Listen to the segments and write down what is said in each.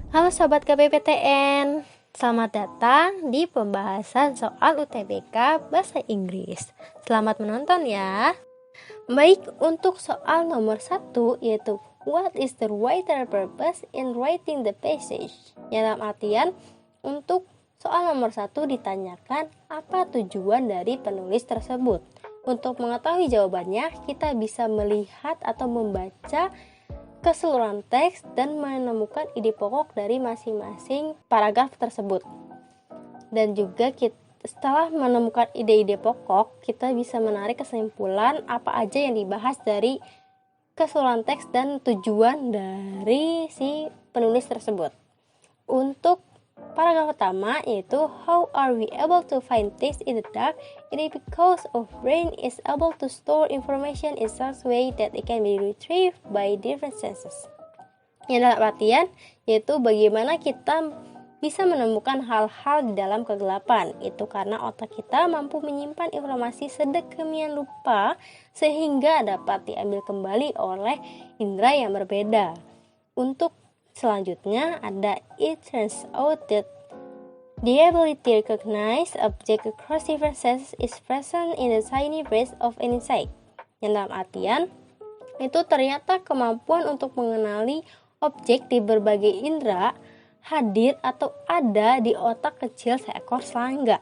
Halo Sobat KPPTN, selamat datang di pembahasan soal UTBK Bahasa Inggris. Selamat menonton ya. Baik, untuk soal nomor 1 yaitu what is the writer purpose in writing the passage? Ya, dalam artian untuk soal nomor 1 ditanyakan apa tujuan dari penulis tersebut. Untuk mengetahui jawabannya, kita bisa melihat atau membaca keseluruhan teks dan menemukan ide pokok dari masing-masing paragraf tersebut. Dan juga setelah menemukan ide-ide pokok, kita bisa menarik kesimpulan apa aja yang dibahas dari keseluruhan teks dan tujuan dari si penulis tersebut. Untuk paragraf pertama yaitu how are we able to find things in the dark? It is because our brain is able to store information in such way that it can be retrieved by different senses. Yang dalam artian yaitu bagaimana kita bisa menemukan hal-hal di dalam kegelapan. Itu karena otak kita mampu menyimpan informasi sedemikian rupa sehingga dapat diambil kembali oleh indera yang berbeda. Untuk selanjutnya ada it turns out that the ability to recognize objects across different senses is present in the tiny breath of an insect. Yang dalam artian itu ternyata kemampuan untuk mengenali objek di berbagai indera hadir atau ada di otak kecil seekor serangga.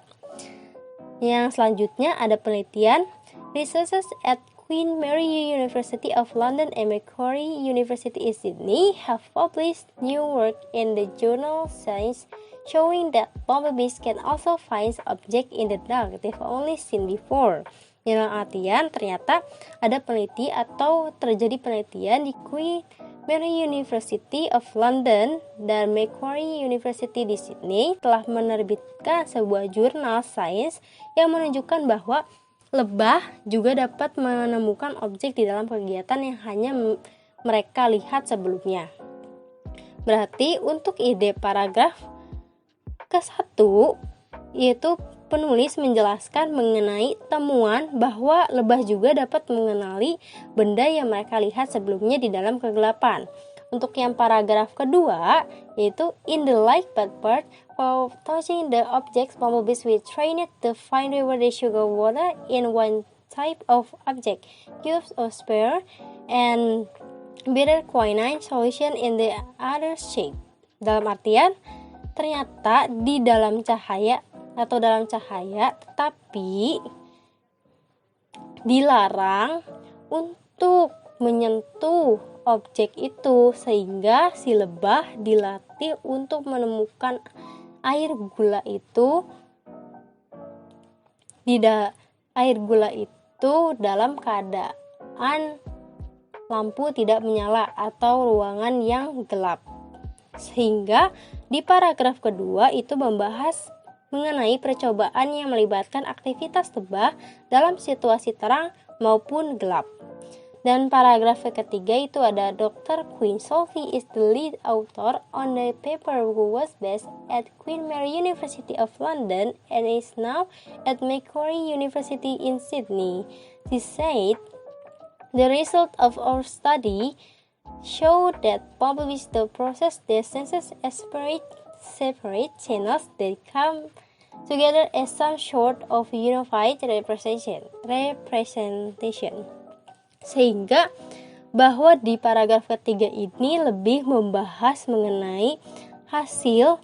Yang selanjutnya ada penelitian researchers at Queen Mary University of London and Macquarie University in Sydney have published new work in the journal Science showing that bumblebees can also find objects in the dark they've only seen before. Yang artian ternyata ada peneliti atau terjadi penelitian di Queen Mary University of London dan Macquarie University di Sydney telah menerbitkan sebuah jurnal sains yang menunjukkan bahwa lebah juga dapat menemukan objek di dalam kegiatan yang hanya mereka lihat sebelumnya. Berarti untuk ide paragraf ke-1 yaitu penulis menjelaskan mengenai temuan bahwa lebah juga dapat mengenali benda yang mereka lihat sebelumnya di dalam kegelapan. Untuk yang paragraf kedua yaitu in the light but part for touching the objects, bumblebees will train it to find where the sugar water in one type of object, cubes or sphere, and bitter quinine solution in the other shape. Dalam artian ternyata di dalam cahaya tetapi dilarang untuk menyentuh objek itu sehingga si lebah dilatih untuk menemukan air gula itu dalam keadaan lampu tidak menyala atau ruangan yang gelap. Sehingga di paragraf kedua itu membahas mengenai percobaan yang melibatkan aktivitas lebah dalam situasi terang maupun gelap. Dan paragraf ketiga itu ada Dr. Queen Sophie is the lead author on the paper who was based at Queen Mary University of London and is now at Macquarie University in Sydney. She said, the result of our study show that bumblebees to process their senses as separate channels that come together as some sort of unified representation. Sehingga bahwa di paragraf ketiga ini lebih membahas mengenai hasil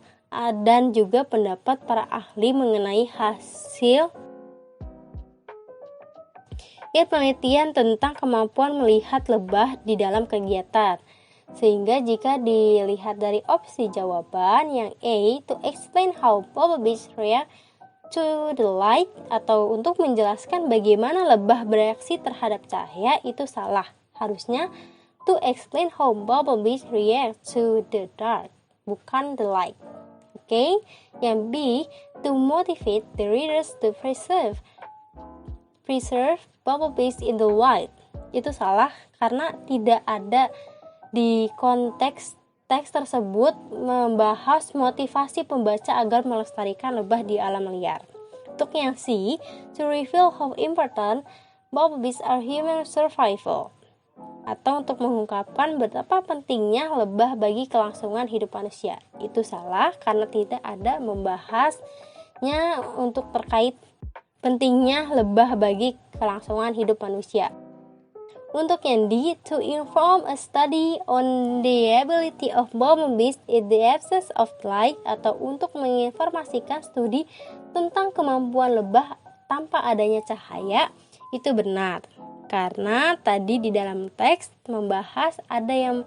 dan juga pendapat para ahli mengenai hasil penelitian tentang kemampuan melihat lebah di dalam kegiatan. Sehingga jika dilihat dari opsi jawaban yang A, to explain how bumblebees react to the light, atau untuk menjelaskan bagaimana lebah bereaksi terhadap cahaya, itu salah. Harusnya to explain how bumblebees react to the dark, bukan the light. Oke? Yang B, to motivate the readers to preserve bumblebees in the wild. Itu salah karena tidak ada di konteks teks tersebut membahas motivasi pembaca agar melestarikan lebah di alam liar. Untuk yang C, to reveal how important bumblebees are human survival. atau untuk mengungkapkan betapa pentingnya lebah bagi kelangsungan hidup manusia. Itu salah karena tidak ada membahasnya untuk terkait pentingnya lebah bagi kelangsungan hidup manusia. Untuk yang D, to inform a study on the ability of bumblebees in the absence of light, atau untuk menginformasikan studi tentang kemampuan lebah tanpa adanya cahaya, itu benar. Karena tadi di dalam teks ada yang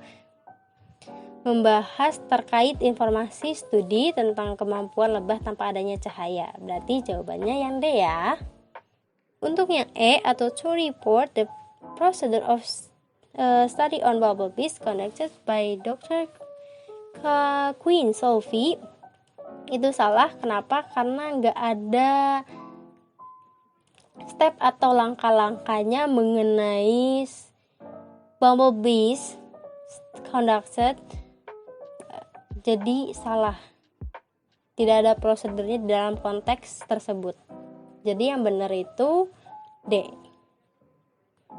membahas terkait informasi studi tentang kemampuan lebah tanpa adanya cahaya. Berarti jawabannya yang D ya. Untuk yang E, atau to report the procedure of study on bumblebees conducted by Dr. Queen Sophie, itu salah. Kenapa? Karena nggak ada step atau langkah-langkahnya mengenai bumblebees conducted, jadi salah. Tidak ada prosedurnya di dalam konteks tersebut. Jadi yang benar itu D.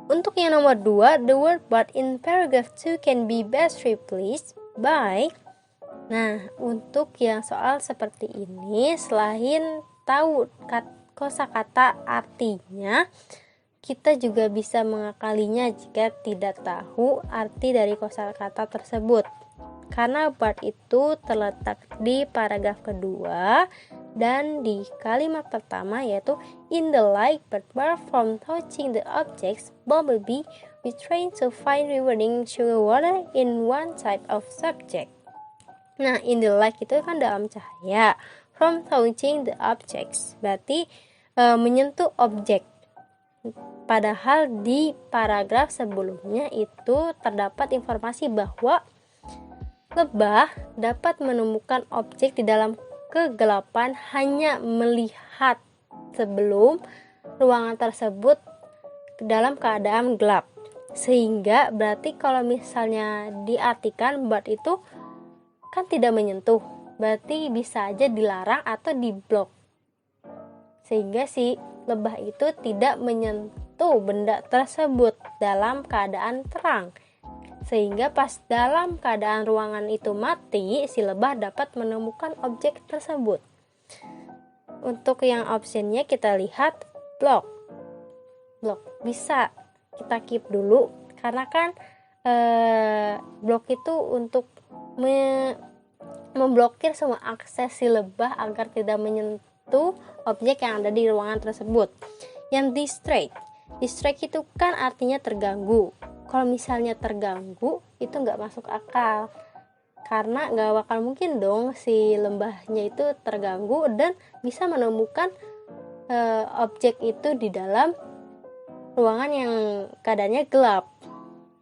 Untuk yang nomor 2, the word but in paragraph 2 can be best replaced by. Nah, untuk yang soal seperti ini, selain tahu kosakata artinya, kita juga bisa mengakalinya jika tidak tahu arti dari kosakata tersebut. Karena but itu terletak di paragraf kedua dan di kalimat pertama, yaitu in the light but far from touching the objects, bumblebee we train to find rewarding sugar water in one type of subject. Nah, in the light itu kan dalam cahaya, from touching the objects berarti menyentuh objek. Padahal di paragraf sebelumnya itu terdapat informasi bahwa lebah dapat menemukan objek di dalam kegelapan hanya melihat sebelum ruangan tersebut dalam keadaan gelap. Sehingga berarti kalau misalnya diartikan but itu kan tidak menyentuh, berarti bisa aja dilarang atau diblok. Sehingga si lebah itu tidak menyentuh benda tersebut dalam keadaan terang. Sehingga pas dalam keadaan ruangan itu mati, si lebah dapat menemukan objek tersebut. Untuk yang optionnya kita lihat block bisa kita keep dulu, karena kan block itu untuk memblokir semua akses si lebah agar tidak menyentuh objek yang ada di ruangan tersebut. Yang distract itu kan artinya terganggu. Kalau misalnya terganggu itu nggak masuk akal, karena nggak bakal mungkin dong si lembahnya itu terganggu dan bisa menemukan objek itu di dalam ruangan yang keadaannya gelap.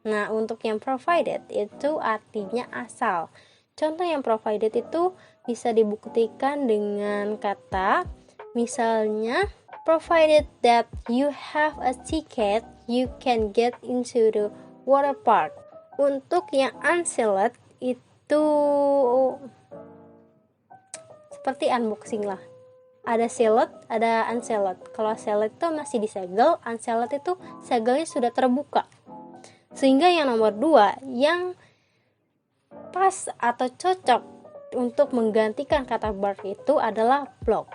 Nah, untuk yang provided itu artinya asal. Contoh yang provided itu bisa dibuktikan dengan kata, misalnya provided that you have a ticket, you can get into the water park. Untuk yang unsealed itu seperti unboxing lah. Ada sealed, ada unsealed. Kalau sealed itu masih disegel, unsealed itu segelnya sudah terbuka. Sehingga yang nomor 2 yang pas atau cocok untuk menggantikan kata bark itu adalah block.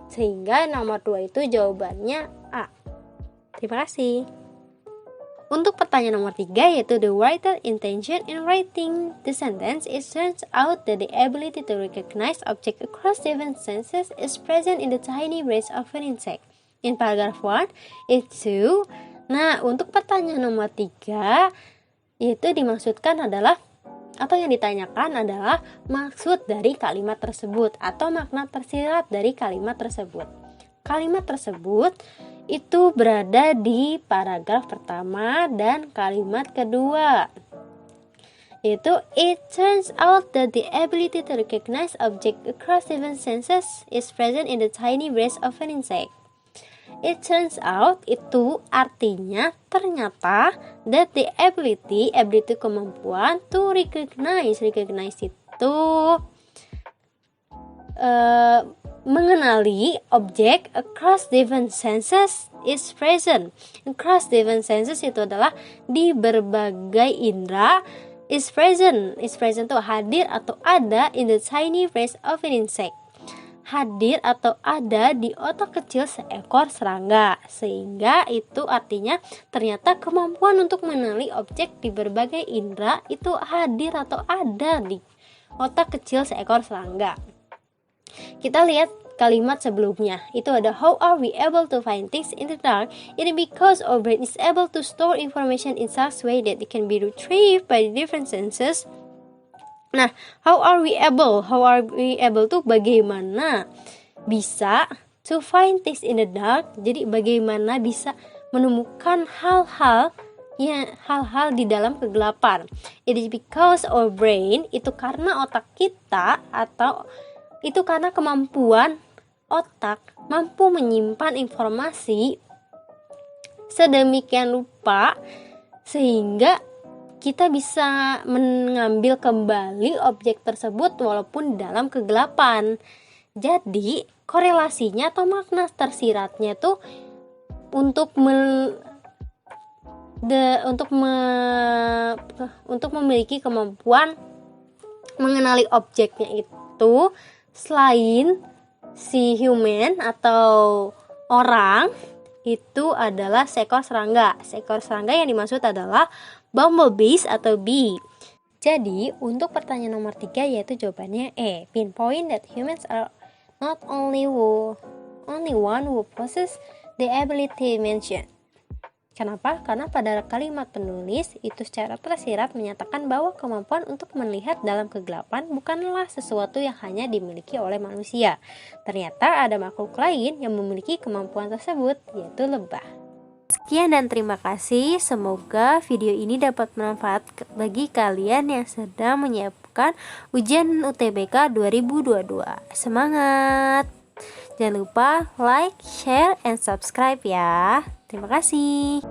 Sehingga nomor 2 itu jawabannya A. Terima kasih. Untuk pertanyaan nomor 3, yaitu the writer intention in writing the sentence, it turns out that the ability to recognize object across different senses is present in the tiny brains of an insect. In paragraph 1, itu. Nah, untuk pertanyaan nomor 3, itu dimaksudkan adalah, atau yang ditanyakan adalah maksud dari kalimat tersebut atau makna tersirat dari kalimat tersebut. Kalimat tersebut itu berada di paragraf pertama dan kalimat kedua. Itu it turns out that the ability to recognize object across different senses is present in the tiny brains of an insect. It turns out itu artinya ternyata that the ability kemampuan to recognize itu mengenali objek across different senses is present. Across different senses itu adalah di berbagai indera. Is present tuh hadir atau ada in the tiny brain of an insect. Hadir atau ada di otak kecil seekor serangga. Sehingga itu artinya ternyata kemampuan untuk mengenali objek di berbagai indera itu hadir atau ada di otak kecil seekor serangga. Kita lihat kalimat sebelumnya. Itu ada how are we able to find things in the dark? It is because our brain is able to store information in such way that it can be retrieved by the different senses. Nah, how are we able? How are we able tuh bagaimana bisa to find things in the dark? Jadi bagaimana bisa menemukan hal-hal di dalam kegelapan. It is because our brain itu karena otak kita atau itu karena kemampuan otak mampu menyimpan informasi sedemikian rupa sehingga kita bisa mengambil kembali objek tersebut walaupun dalam kegelapan. Jadi korelasinya atau makna tersiratnya tuh untuk memiliki kemampuan mengenali objeknya itu, selain si human atau orang, itu adalah seekor serangga. Seekor serangga yang dimaksud adalah bumblebees atau bee. Jadi untuk pertanyaan nomor 3 yaitu jawabannya E. Pinpoint that humans are not only one who possess the ability mentioned. Kenapa? Karena pada kalimat penulis itu secara tersirat menyatakan bahwa kemampuan untuk melihat dalam kegelapan bukanlah sesuatu yang hanya dimiliki oleh manusia. Ternyata ada makhluk lain yang memiliki kemampuan tersebut, yaitu lebah. Sekian dan terima kasih. Semoga video ini dapat bermanfaat bagi kalian yang sedang menyiapkan ujian UTBK 2022. Semangat! Jangan lupa like, share, and subscribe ya. Terima kasih.